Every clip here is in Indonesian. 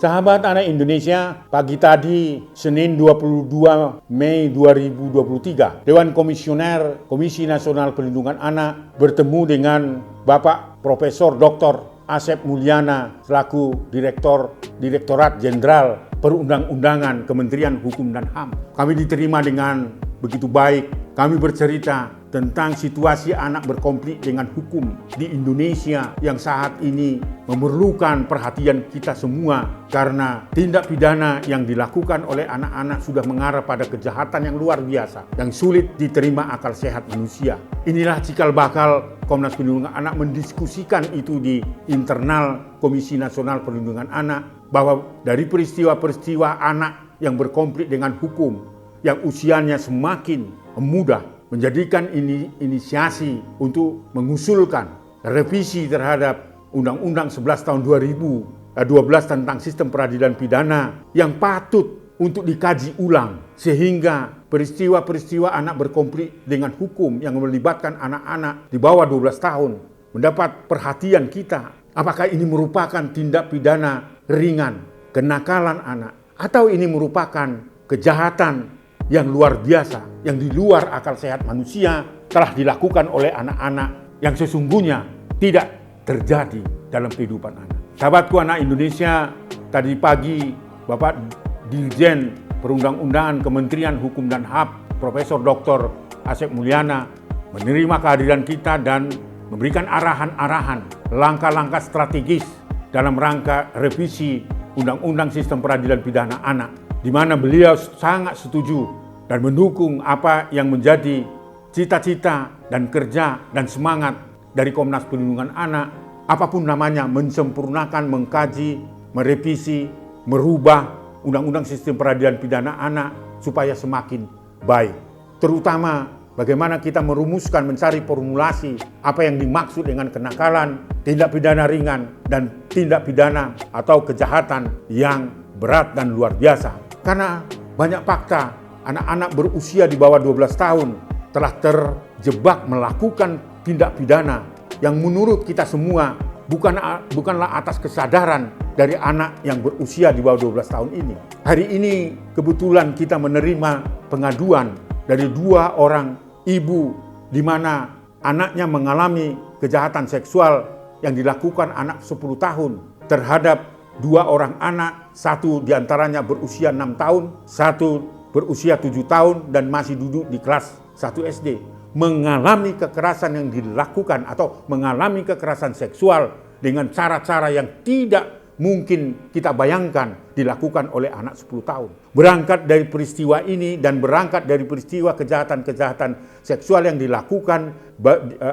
Sahabat Anak Indonesia, pagi tadi Senin 22 Mei 2023, Dewan Komisioner Komisi Nasional Perlindungan Anak bertemu dengan Bapak Profesor Dr. Asep Mulyana selaku Direktorat Jenderal Perundang-undangan Kementerian Hukum dan HAM. Kami diterima dengan begitu baik. Kami bercerita tentang situasi anak berkonflik dengan hukum di Indonesia yang saat ini memerlukan perhatian kita semua karena tindak pidana yang dilakukan oleh anak-anak sudah mengarah pada kejahatan yang luar biasa yang sulit diterima akal sehat manusia. Inilah cikal bakal Komnas Perlindungan Anak mendiskusikan itu di internal Komisi Nasional Perlindungan Anak bahwa dari peristiwa-peristiwa anak yang berkonflik dengan hukum yang usianya semakin mudah menjadikan inisiasi untuk mengusulkan revisi terhadap Undang-Undang 11 tahun 2012 tentang sistem peradilan pidana yang patut untuk dikaji ulang sehingga peristiwa-peristiwa anak berkonflik dengan hukum yang melibatkan anak-anak di bawah 12 tahun mendapat perhatian kita. Apakah ini merupakan tindak pidana ringan, kenakalan anak, atau ini merupakan kejahatan yang luar biasa, yang di luar akal sehat manusia telah dilakukan oleh anak-anak yang sesungguhnya tidak terjadi dalam kehidupan anak. Sahabatku Anak Indonesia, tadi pagi Bapak Dirjen Perundang-undangan Kementerian Hukum dan HAM, Profesor Dr. Asep Mulyana menerima kehadiran kita dan memberikan arahan-arahan, langkah-langkah strategis dalam rangka revisi Undang-Undang Sistem Peradilan Pidana Anak, di mana beliau sangat setuju dan mendukung apa yang menjadi cita-cita dan kerja dan semangat dari Komnas Perlindungan Anak, apapun namanya, mensempurnakan, mengkaji, merevisi, merubah Undang-Undang Sistem Peradilan Pidana Anak supaya semakin baik. Terutama bagaimana kita merumuskan, mencari formulasi apa yang dimaksud dengan kenakalan, tindak pidana ringan, dan tindak pidana atau kejahatan yang berat dan luar biasa. Karena banyak fakta anak-anak berusia di bawah 12 tahun telah terjebak melakukan tindak pidana yang menurut kita semua bukanlah atas kesadaran dari anak yang berusia di bawah 12 tahun ini. Hari ini kebetulan kita menerima pengaduan dari 2 orang ibu di mana anaknya mengalami kejahatan seksual yang dilakukan anak 10 tahun terhadap 2 orang anak, 1 diantaranya berusia 6 tahun, 1 berusia 7 tahun dan masih duduk di kelas 1 SD. Mengalami kekerasan yang dilakukan atau mengalami kekerasan seksual dengan cara-cara yang tidak mungkin kita bayangkan dilakukan oleh anak 10 tahun. Berangkat dari peristiwa ini dan berangkat dari peristiwa kejahatan-kejahatan seksual yang dilakukan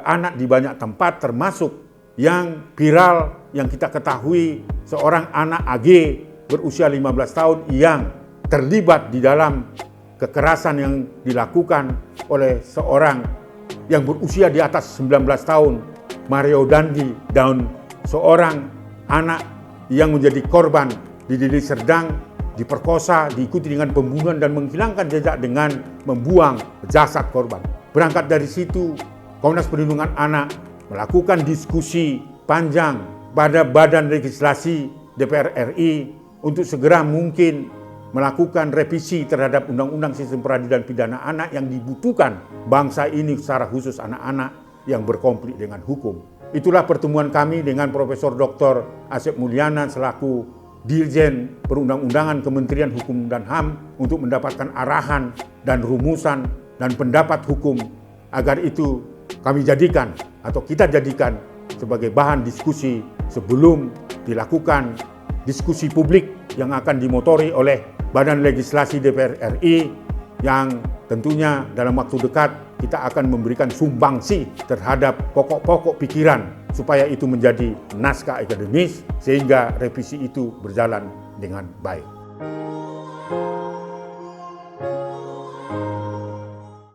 anak di banyak tempat, termasuk yang viral yang kita ketahui seorang anak AG berusia 15 tahun yang terlibat di dalam kekerasan yang dilakukan oleh seorang yang berusia di atas 19 tahun, Mario Dandi, dan seorang anak yang menjadi korban di Deli Serdang diperkosa, diikuti dengan pembunuhan dan menghilangkan jejak dengan membuang jasad korban. Berangkat dari situ, Komnas Perlindungan Anak melakukan diskusi panjang pada Badan Legislasi DPR RI untuk segera mungkin melakukan revisi terhadap Undang-Undang Sistem Peradilan Pidana Anak yang dibutuhkan bangsa ini secara khusus anak-anak yang berkonflik dengan hukum. Itulah pertemuan kami dengan Profesor Dr. Asep Mulyana selaku Dirjen Perundang-undangan Kementerian Hukum dan HAM untuk mendapatkan arahan dan rumusan dan pendapat hukum agar itu kami jadikan atau kita jadikan sebagai bahan diskusi sebelum dilakukan diskusi publik yang akan dimotori oleh Badan Legislasi DPR RI yang tentunya dalam waktu dekat kita akan memberikan sumbangsi terhadap pokok-pokok pikiran supaya itu menjadi naskah akademis sehingga revisi itu berjalan dengan baik.